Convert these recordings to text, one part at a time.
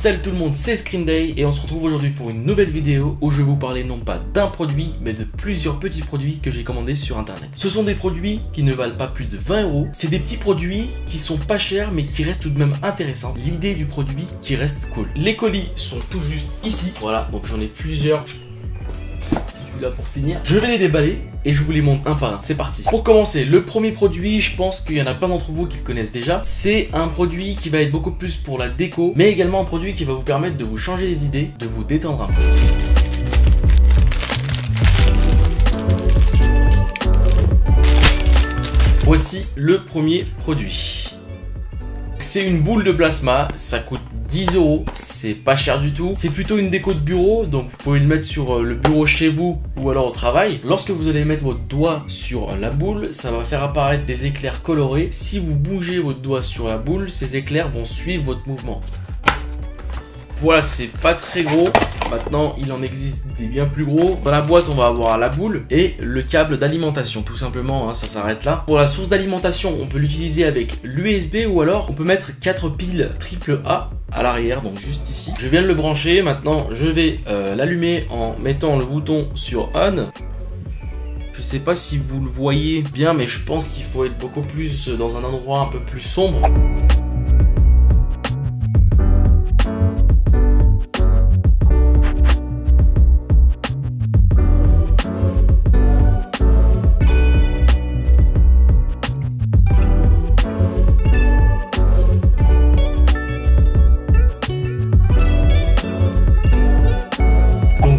Salut tout le monde, c'est Screen Day et on se retrouve aujourd'hui pour une nouvelle vidéo où je vais vous parler non pas d'un produit mais de plusieurs petits produits que j'ai commandés sur internet. Ce sont des produits qui ne valent pas plus de 20 €. C'est des petits produits qui sont pas chers mais qui restent tout de même intéressants. L'idée du produit qui reste cool. Les colis sont tout juste ici. Voilà, donc j'en ai plusieurs. Là pour finir, je vais les déballer et je vous les montre un par un. C'est parti. Pour commencer, le premier produit, je pense qu'il y en a plein d'entre vous qui le connaissent déjà. C'est un produit qui va être beaucoup plus pour la déco, mais également un produit qui va vous permettre de vous changer les idées, de vous détendre un peu. Voici le premier produit. C'est une boule de plasma, ça coûte 10 €, c'est pas cher du tout. C'est plutôt une déco de bureau, donc vous pouvez le mettre sur le bureau chez vous ou alors au travail. Lorsque vous allez mettre votre doigt sur la boule, ça va faire apparaître des éclairs colorés. Si vous bougez votre doigt sur la boule, ces éclairs vont suivre votre mouvement. Voilà, c'est pas très gros. Maintenant, il en existe des bien plus gros. Dans la boîte, on va avoir la boule et le câble d'alimentation. Tout simplement, hein, ça s'arrête là. Pour la source d'alimentation, on peut l'utiliser avec l'USB ou alors on peut mettre 4 piles AAA à l'arrière, donc juste ici. Je viens de le brancher. Maintenant, je vais l'allumer en mettant le bouton sur On. Je sais pas si vous le voyez bien, mais je pense qu'il faut être beaucoup plus dans un endroit un peu plus sombre.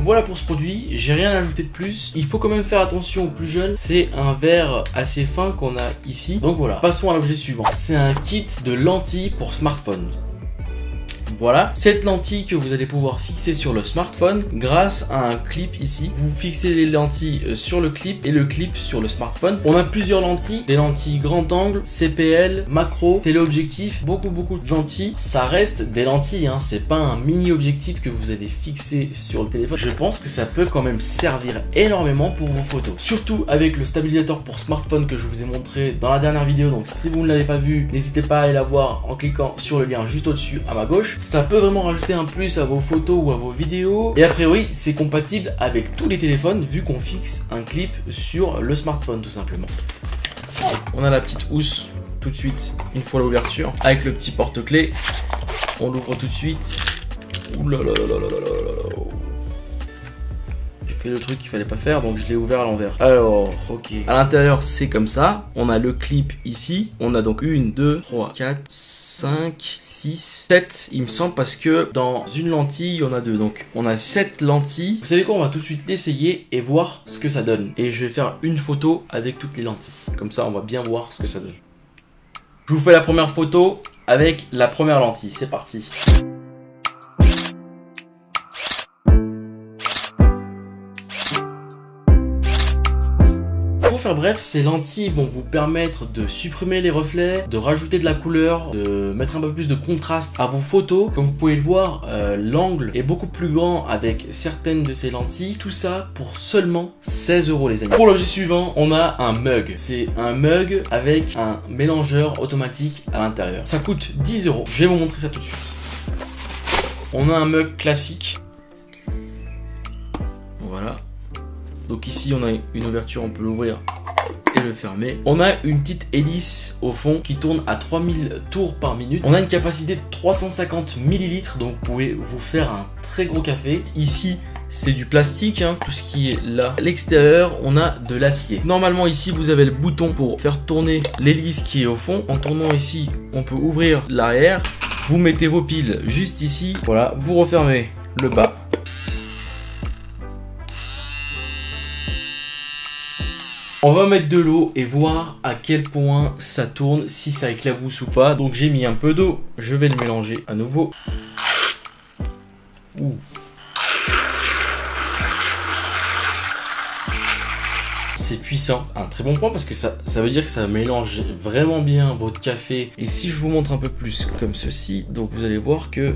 Voilà pour ce produit, j'ai rien à ajouter de plus. Il faut quand même faire attention aux plus jeunes. C'est un verre assez fin qu'on a ici. Donc voilà, passons à l'objet suivant. C'est un kit de lentilles pour smartphone. Voilà, cette lentille que vous allez pouvoir fixer sur le smartphone grâce à un clip ici. Vous fixez les lentilles sur le clip et le clip sur le smartphone. On a plusieurs lentilles, des lentilles grand angle, CPL, macro, téléobjectif, beaucoup de lentilles. Ça reste des lentilles, hein. C'est pas un mini objectif que vous allez fixer sur le téléphone. Je pense que ça peut quand même servir énormément pour vos photos. Surtout avec le stabilisateur pour smartphone que je vous ai montré dans la dernière vidéo. Donc si vous ne l'avez pas vu, n'hésitez pas à aller la voir en cliquant sur le lien juste au-dessus à ma gauche. Ça peut vraiment rajouter un plus à vos photos ou à vos vidéos. Et a priori, c'est compatible avec tous les téléphones vu qu'on fixe un clip sur le smartphone tout simplement. On a la petite housse tout de suite une fois l'ouverture avec le petit porte-clés. On l'ouvre tout de suite. Ouh là là là là là là là. J'ai fait le truc qu'il fallait pas faire, donc je l'ai ouvert à l'envers. Alors, ok. À l'intérieur, c'est comme ça. On a le clip ici. On a donc 1, 2, 3, 4, 5, 6, 7, il me semble, parce que dans une lentille, on a 2. Donc, on a 7 lentilles. Vous savez quoi? On va tout de suite l'essayer et voir ce que ça donne. Et je vais faire une photo avec toutes les lentilles. Comme ça, on va bien voir ce que ça donne. Je vous fais la première photo avec la première lentille. C'est parti. Pour faire bref, ces lentilles vont vous permettre de supprimer les reflets, de rajouter de la couleur, de mettre un peu plus de contraste à vos photos. Comme vous pouvez le voir, l'angle est beaucoup plus grand avec certaines de ces lentilles. Tout ça pour seulement 16 € les amis. Pour l'objet suivant, on a un mug. C'est un mug avec un mélangeur automatique à l'intérieur. Ça coûte 10 €. Je vais vous montrer ça tout de suite. On a un mug classique. Voilà. Donc ici on a une ouverture, on peut l'ouvrir et le fermer. On a une petite hélice au fond qui tourne à 3000 tours par minute. On a une capacité de 350 ml, donc vous pouvez vous faire un très gros café. Ici c'est du plastique, hein, tout ce qui est là. À l'extérieur, on a de l'acier. Normalement ici vous avez le bouton pour faire tourner l'hélice qui est au fond. En tournant ici, on peut ouvrir l'arrière. Vous mettez vos piles juste ici. Voilà, vous refermez le bas. On va mettre de l'eau et voir à quel point ça tourne, si ça éclabousse ou pas. Donc j'ai mis un peu d'eau, je vais le mélanger à nouveau. Ouh. C'est puissant, un très bon point parce que ça veut dire que ça mélange vraiment bien votre café. Et si je vous montre un peu plus comme ceci, donc vous allez voir que...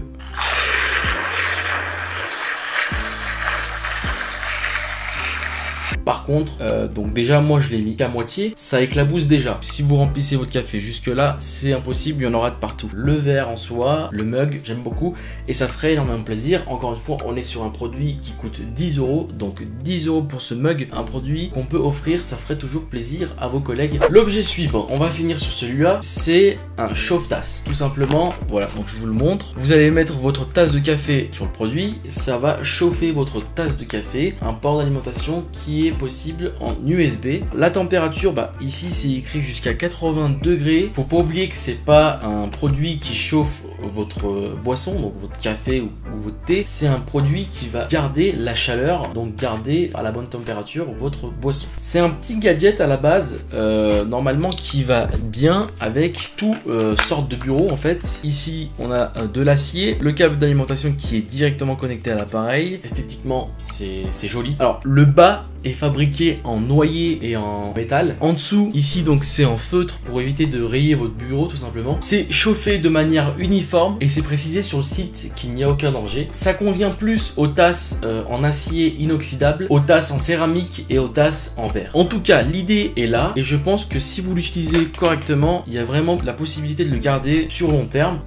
Par contre, donc déjà moi je l'ai mis qu'à moitié, ça éclabousse déjà. Si vous remplissez votre café jusque là, c'est impossible, il y en aura de partout. Le verre en soi, le mug, j'aime beaucoup et ça ferait énormément plaisir. Encore une fois, on est sur un produit qui coûte 10 €, donc 10 € pour ce mug, un produit qu'on peut offrir, ça ferait toujours plaisir à vos collègues. L'objet suivant, on va finir sur celui-là, c'est un chauffe-tasse, tout simplement. Voilà, donc je vous le montre. Vous allez mettre votre tasse de café sur le produit, ça va chauffer votre tasse de café, un port d'alimentation qui est possible en USB. La température, ici c'est écrit jusqu'à 80 degrés. Faut pas oublier que c'est pas un produit qui chauffe votre boisson, donc votre café ou votre thé. C'est un produit qui va garder la chaleur, donc garder à la bonne température votre boisson. C'est un petit gadget à la base, normalement qui va bien avec tout sorte de bureau en fait. Ici on a de l'acier, le câble d'alimentation qui est directement connecté à l'appareil. Esthétiquement c'est joli. Alors le bas est fabriqué en noyer et en métal. En dessous, ici donc c'est en feutre pour éviter de rayer votre bureau tout simplement. C'est chauffé de manière uniforme et c'est précisé sur le site qu'il n'y a aucun danger. Ça convient plus aux tasses en acier inoxydable, aux tasses en céramique et aux tasses en verre. En tout cas, l'idée est là et je pense que si vous l'utilisez correctement, il y a vraiment la possibilité de le garder sur long terme.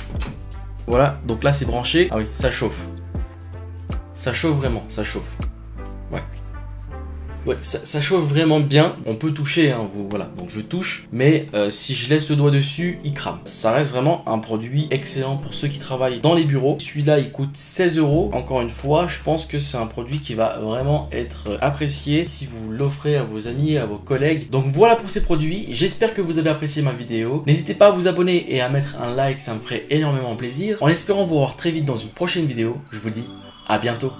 Voilà, donc là c'est branché. Ah oui, ça chauffe. Ça chauffe vraiment, ça chauffe. Ouais, ça chauffe vraiment bien. On peut toucher, hein, voilà. Donc je touche, mais si je laisse le doigt dessus, il crame. Ça reste vraiment un produit excellent pour ceux qui travaillent dans les bureaux. Celui-là, il coûte 16 €. Encore une fois, je pense que c'est un produit qui va vraiment être apprécié si vous l'offrez à vos amis, à vos collègues. Donc voilà pour ces produits. J'espère que vous avez apprécié ma vidéo. N'hésitez pas à vous abonner et à mettre un like, ça me ferait énormément plaisir. En espérant vous revoir très vite dans une prochaine vidéo, je vous dis à bientôt.